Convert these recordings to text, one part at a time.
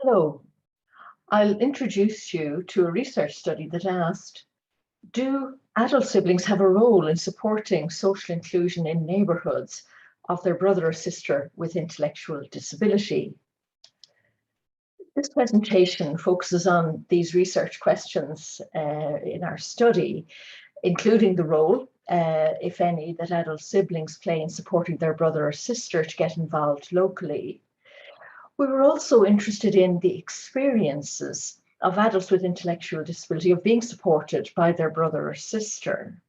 Hello, I'll introduce you to a research study that asked, do adult siblings have a role in supporting social inclusion in neighbourhoods of their brother or sister with intellectual disability? This presentation focuses on these research questions in our study, including the role, if any, that adult siblings play in supporting their brother or sister to get involved locally. We were also interested in the experiences of adults with intellectual disability of being supported by their brother or sister.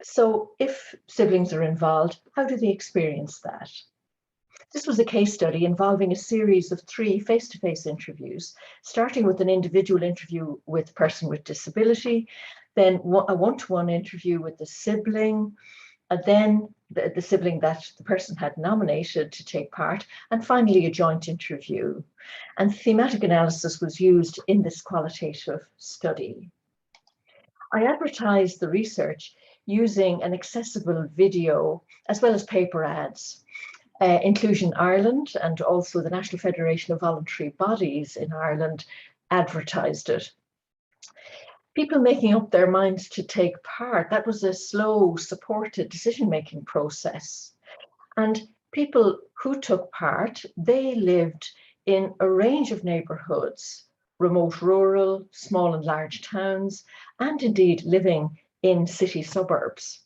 So if siblings are involved, how do they experience that? This was a case study involving a series of 3 face-to-face interviews, starting with an individual interview with a person with disability, then a one-to-one interview with the sibling, and then the sibling that the person had nominated to take part, and finally a joint interview. And thematic analysis was used in this qualitative study. I advertised the research using an accessible video as well as paper ads. Inclusion Ireland and also the National Federation of Voluntary Bodies in Ireland advertised it. People making up their minds to take part, that was a slow, supported decision-making process. And people who took part, they lived in a range of neighbourhoods, remote rural, small and large towns, and indeed living in city suburbs.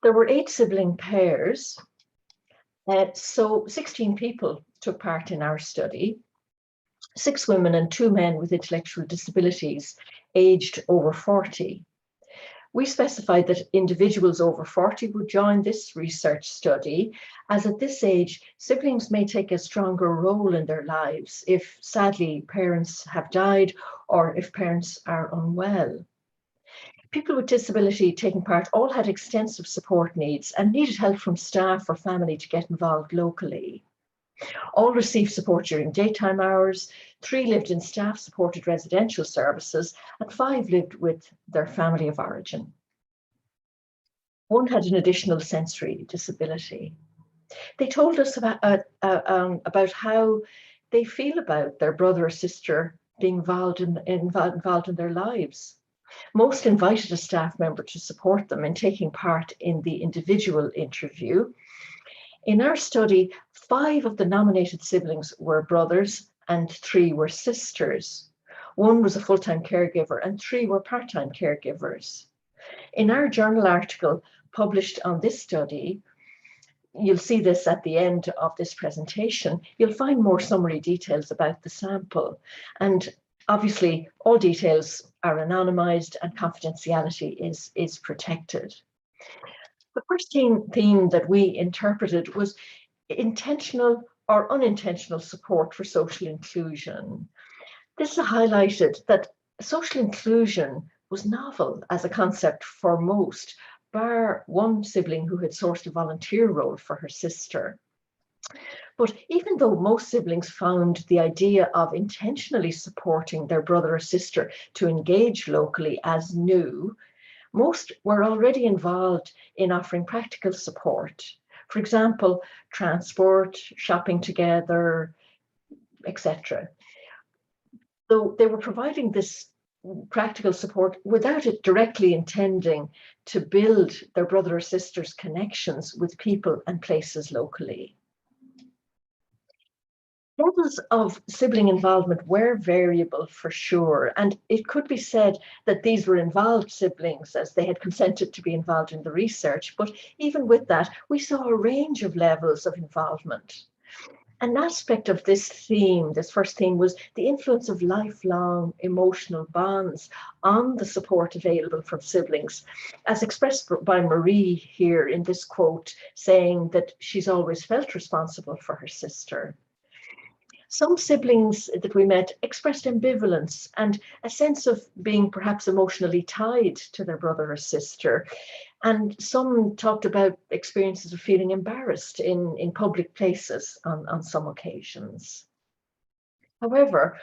There were 8 sibling pairs, so 16 people took part in our study, 6 women and 2 men with intellectual disabilities aged over 40. We specified that individuals over 40 would join this research study, as at this age, siblings may take a stronger role in their lives if, sadly, parents have died or if parents are unwell. People with disability taking part all had extensive support needs and needed help from staff or family to get involved locally. All received support during daytime hours, 3 lived in staff-supported residential services, and 5 lived with their family of origin. 1 had an additional sensory disability. They told us about how they feel about their brother or sister being involved in their lives. Most invited a staff member to support them in taking part in the individual interview. In our study, 5 of the nominated siblings were brothers and 3 were sisters. 1 was a full-time caregiver and 3 were part-time caregivers. In our journal article published on this study, you'll see this at the end of this presentation, you'll find more summary details about the sample. And obviously, all details are anonymized and confidentiality is protected. The first theme that we interpreted was intentional or unintentional support for social inclusion. This highlighted that social inclusion was novel as a concept for most, bar 1 sibling who had sourced a volunteer role for her sister. But even though most siblings found the idea of intentionally supporting their brother or sister to engage locally as new, most were already involved in offering practical support. For example, transport, shopping together, etc. Though they were providing this practical support without it directly intending to build their brother or sister's connections with people and places locally. Levels of sibling involvement were variable for sure, and it could be said that these were involved siblings as they had consented to be involved in the research, but even with that, we saw a range of levels of involvement. An aspect of this theme, this first theme, was the influence of lifelong emotional bonds on the support available from siblings, as expressed by Marie here in this quote, saying that she's always felt responsible for her sister. Some siblings that we met expressed ambivalence and a sense of being perhaps emotionally tied to their brother or sister. And some talked about experiences of feeling embarrassed in public places on some occasions. However,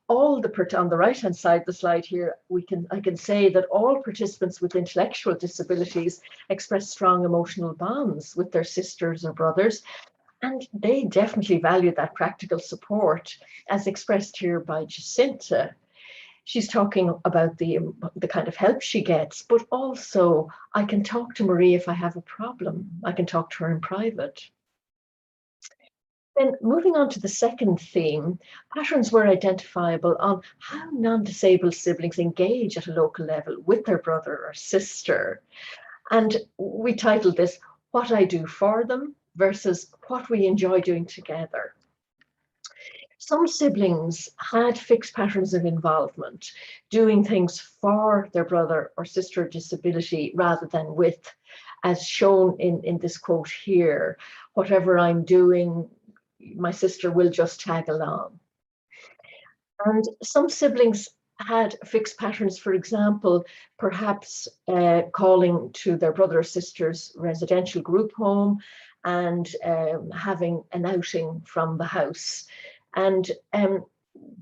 on the right-hand side of the slide here, I can say that all participants with intellectual disabilities express strong emotional bonds with their sisters or brothers, And they definitely value that practical support, as expressed here by Jacinta. She's talking about the kind of help she gets, but also, I can talk to Marie if I have a problem. I can talk to her in private. Then moving on to the second theme, patterns were identifiable on how non-disabled siblings engage at a local level with their brother or sister. And we titled this, What I Do for Them versus What We Enjoy Doing Together. Some siblings had fixed patterns of involvement, doing things for their brother or sister with disability rather than with, as shown in this quote here, whatever I'm doing, my sister will just tag along. And some siblings had fixed patterns, for example, perhaps calling to their brother or sister's residential group home and having an outing from the house. And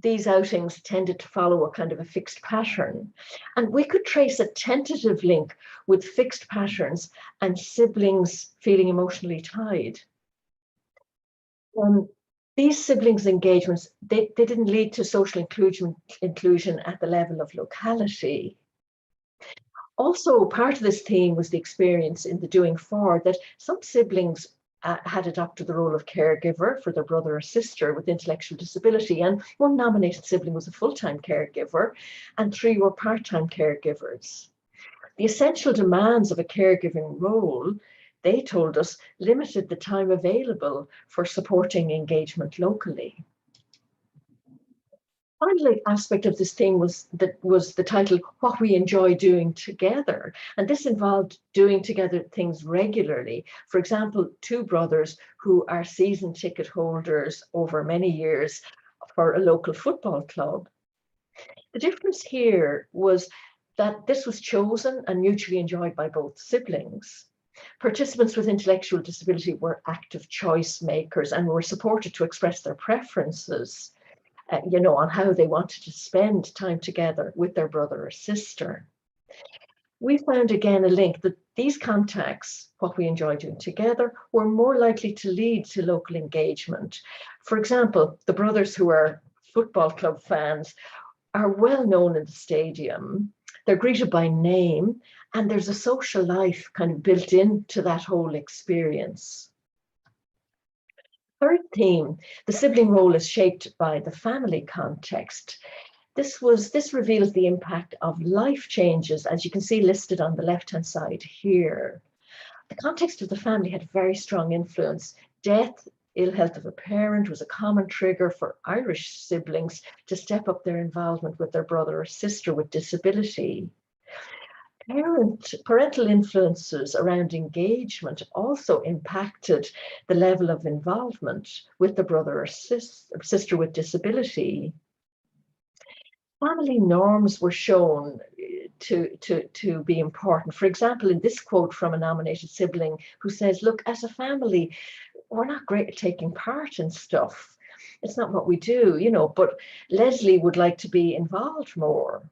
these outings tended to follow a kind of a fixed pattern. And we could trace a tentative link with fixed patterns and siblings feeling emotionally tied. These siblings' engagements, they didn't lead to social inclusion at the level of locality. Also, part of this theme was the experience in the doing for that some siblings had adopted the role of caregiver for their brother or sister with intellectual disability, and one nominated sibling was a full-time caregiver, and 3 were part-time caregivers. The essential demands of a caregiving role, they told us, limited the time available for supporting engagement locally. Final aspect of this thing was the title, What We Enjoy Doing Together. And this involved doing together things regularly. For example, 2 brothers who are season ticket holders over many years for a local football club. The difference here was that this was chosen and mutually enjoyed by both siblings. Participants with intellectual disability were active choice makers and were supported to express their preferences, on how they wanted to spend time together with their brother or sister. We found again a link that these contacts, what we enjoy doing together, were more likely to lead to local engagement. For example, the brothers who are football club fans are well known in the stadium. They're greeted by name, and there's a social life kind of built into that whole experience. Third theme, the sibling role is shaped by the family context. This reveals the impact of life changes, as you can see listed on the left-hand side here. The context of the family had very strong influence. Death, ill health of a parent was a common trigger for Irish siblings to step up their involvement with their brother or sister with disability. Parental influences around engagement also impacted the level of involvement with the brother or sister with disability. Family norms were shown to be important. For example, in this quote from a nominated sibling who says, look, as a family, we're not great at taking part in stuff. It's not what we do, but Leslie would like to be involved more.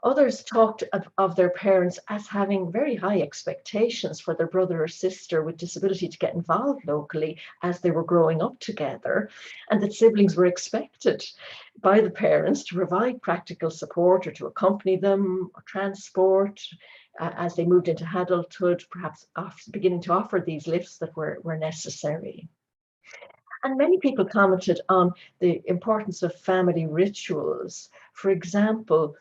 Others talked of their parents as having very high expectations for their brother or sister with disability to get involved locally as they were growing up together, and that siblings were expected by the parents to provide practical support or to accompany them or transport as they moved into adulthood, perhaps beginning to offer these lifts that were necessary. And many people commented on the importance of family rituals. For example,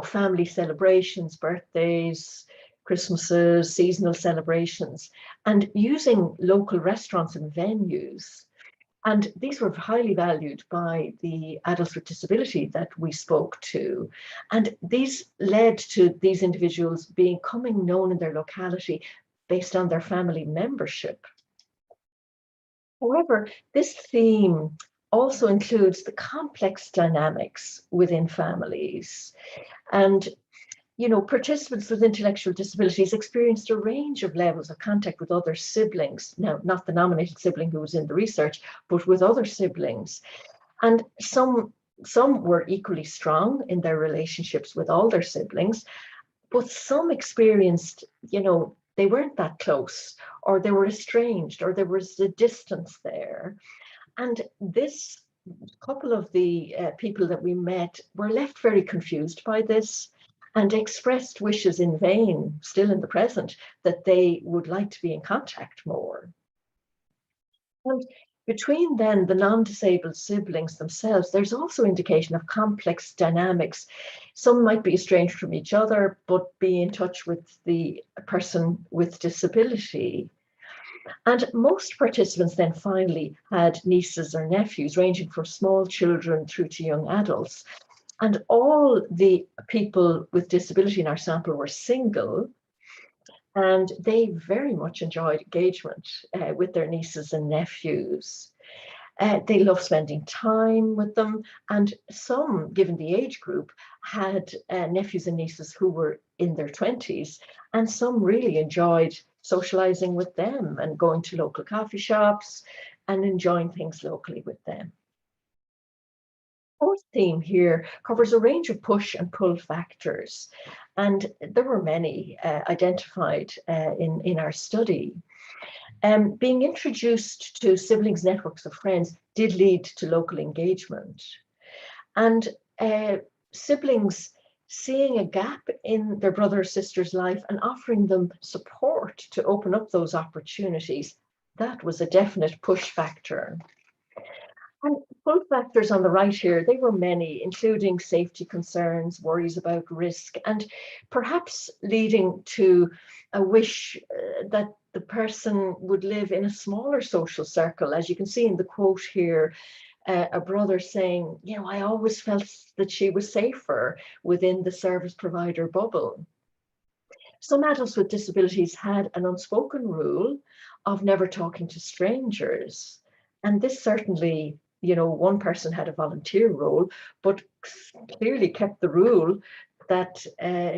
family celebrations, birthdays, Christmases, seasonal celebrations, and using local restaurants and venues. And these were highly valued by the adults with disability that we spoke to. And these led to these individuals becoming known in their locality based on their family membership. However, this theme also includes the complex dynamics within families. And, participants with intellectual disabilities experienced a range of levels of contact with other siblings. Now, not the nominated sibling who was in the research, but with other siblings. And some were equally strong in their relationships with all their siblings, but some experienced, they weren't that close, or they were estranged, or there was a distance there. And this couple of the people that we met were left very confused by this and expressed wishes in vain, still in the present, that they would like to be in contact more. And between then the non-disabled siblings themselves, there's also indication of complex dynamics. Some might be estranged from each other, but be in touch with the person with disability. And most participants then finally had nieces or nephews, ranging from small children through to young adults. And all the people with disability in our sample were single, and they very much enjoyed engagement with their nieces and nephews. They love spending time with them, and some, given the age group, had nephews and nieces who were in their 20s, and some really enjoyed socializing with them and going to local coffee shops and enjoying things locally with them. Fourth theme here covers a range of push and pull factors, and there were many identified in our study. Being introduced to siblings' networks of friends did lead to local engagement. And siblings seeing a gap in their brother or sister's life and offering them support to open up those opportunities, that was a definite push factor. And pull factors on the right here, they were many, including safety concerns, worries about risk, and perhaps leading to a wish that the person would live in a smaller social circle. As you can see in the quote here, a brother saying, you know, I always felt that she was safer within the service provider bubble. Some adults with disabilities had an unspoken rule of never talking to strangers. And this certainly, you know, one person had a volunteer role, but clearly kept the rule that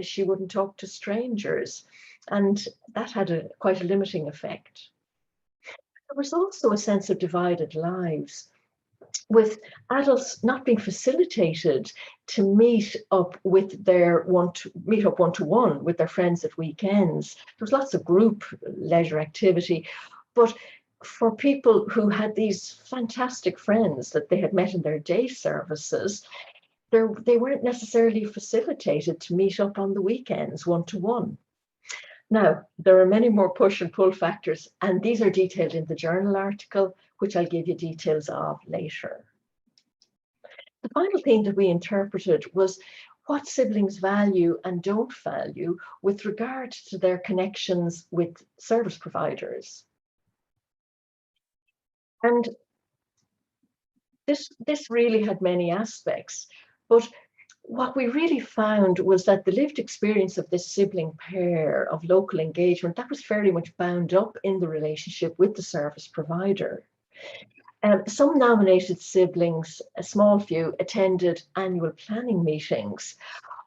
she wouldn't talk to strangers. And that had quite a limiting effect. There was also a sense of divided lives, with adults not being facilitated to meet up with their one-to-one with their friends at weekends. There was lots of group leisure activity, but for people who had these fantastic friends that they had met in their day services, they weren't necessarily facilitated to meet up on the weekends one-to-one. Now, there are many more push and pull factors, and these are detailed in the journal article, which I'll give you details of later. The final thing that we interpreted was what siblings value and don't value with regard to their connections with service providers. And this really had many aspects, but what we really found was that the lived experience of this sibling pair of local engagement, that was very much bound up in the relationship with the service provider. Some nominated siblings, a small few, attended annual planning meetings,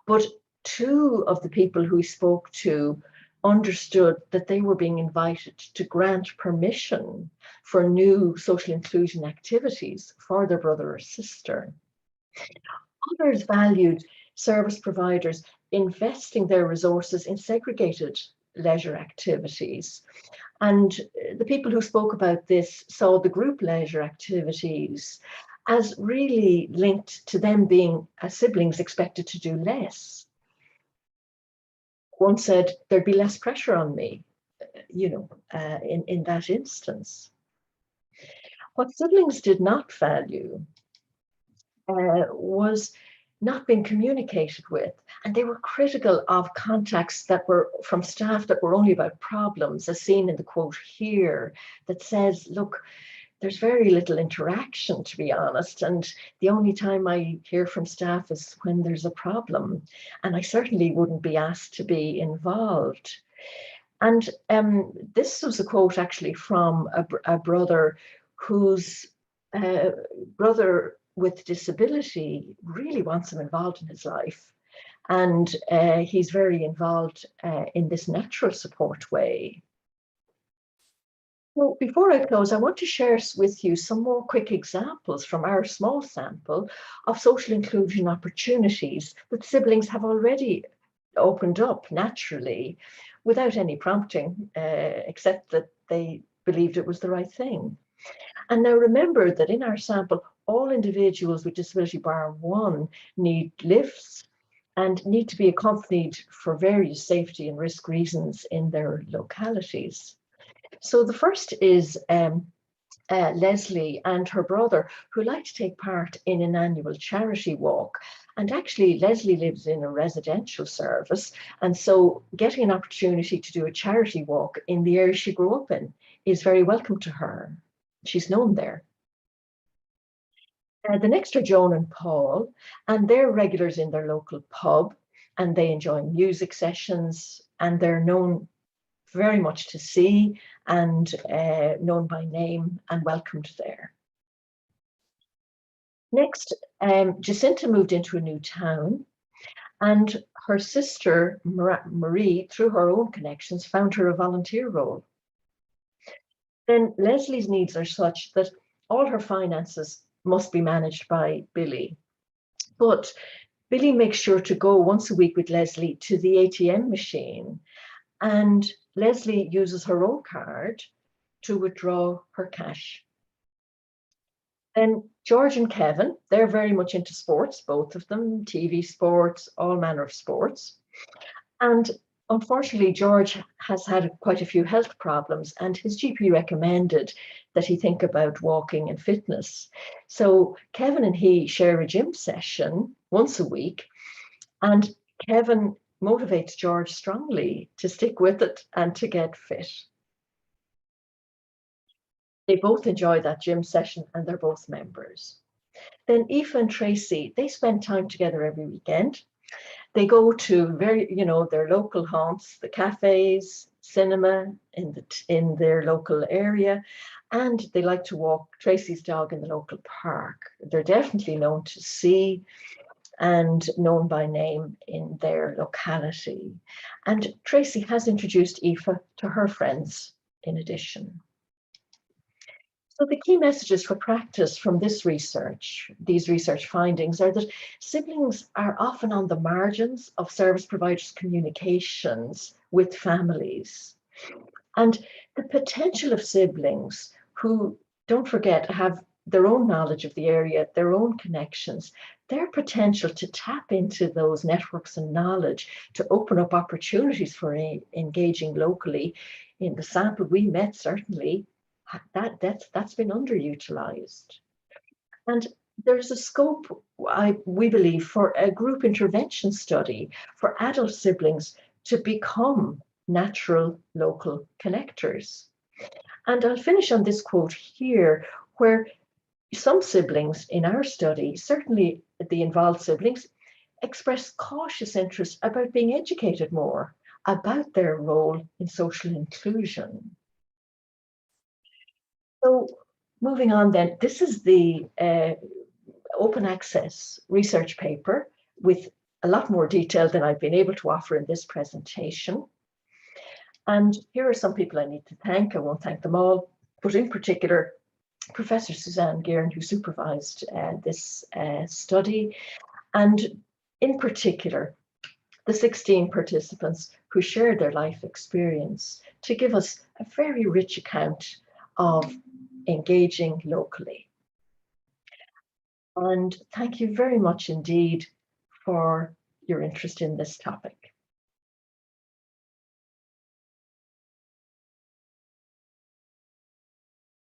but two of the people who we spoke to understood that they were being invited to grant permission for new social inclusion activities for their brother or sister. Others valued service providers investing their resources in segregated leisure activities. And the people who spoke about this saw the group leisure activities as really linked to them being siblings expected to do less. One said, there'd be less pressure on me, you know, in that instance. What siblings did not value was not being communicated with, and they were critical of contacts that were from staff that were only about problems, as seen in the quote here that says, look, there's very little interaction, to be honest, and the only time I hear from staff is when there's a problem, and I certainly wouldn't be asked to be involved. And this was a quote actually from a brother whose brother with disability really wants him involved in his life. And he's very involved in this natural support way. So before I close, I want to share with you some more quick examples from our small sample of social inclusion opportunities that siblings have already opened up naturally without any prompting, except that they believed it was the right thing. And now remember that in our sample, all individuals with disability bar 1 need lifts and need to be accompanied for various safety and risk reasons in their localities. So the first is Leslie and her brother, who like to take part in an annual charity walk. And actually, Leslie lives in a residential service. And so getting an opportunity to do a charity walk in the area she grew up in is very welcome to her. She's known there. The next are Joan and Paul, and they're regulars in their local pub, and they enjoy music sessions, and they're known very much to see and known by name and welcomed there. Next, Jacinta moved into a new town, and her sister, Marie, through her own connections, found her a volunteer role. Then Leslie's needs are such that all her finances must be managed by Billy. But Billy makes sure to go once a week with Leslie to the ATM machine, and Leslie uses her own card to withdraw her cash. Then George and Kevin, they're very much into sports, both of them, TV sports, all manner of sports. And unfortunately, George has had quite a few health problems, and his GP recommended that he think about walking and fitness. So Kevin and he share a gym session once a week, and Kevin motivates George strongly to stick with it and to get fit. They both enjoy that gym session, and they're both members. Then Aoife and Tracy, they spend time together every weekend. They go to their local haunts, the cafes, cinema in their local area, and they like to walk Tracy's dog in the local park. They're definitely known to see and known by name in their locality. And Tracy has introduced Aoife to her friends in addition. So the key messages for practice from this research, these research findings, are that siblings are often on the margins of service providers' communications with families. And the potential of siblings who, don't forget, have their own knowledge of the area, their own connections, their potential to tap into those networks and knowledge to open up opportunities for engaging locally. In the sample we met, certainly, that's been underutilized. And there's a scope, we believe, for a group intervention study for adult siblings to become natural local connectors. And I'll finish on this quote here, where some siblings in our study, certainly the involved siblings, express cautious interest about being educated more about their role in social inclusion. So moving on then, this is the open access research paper with a lot more detail than I've been able to offer in this presentation. And here are some people I need to thank. I won't thank them all, but in particular, Professor Suzanne Guerin, who supervised this study, and in particular, the 16 participants who shared their life experience to give us a very rich account of engaging locally. And thank you very much indeed for your interest in this topic.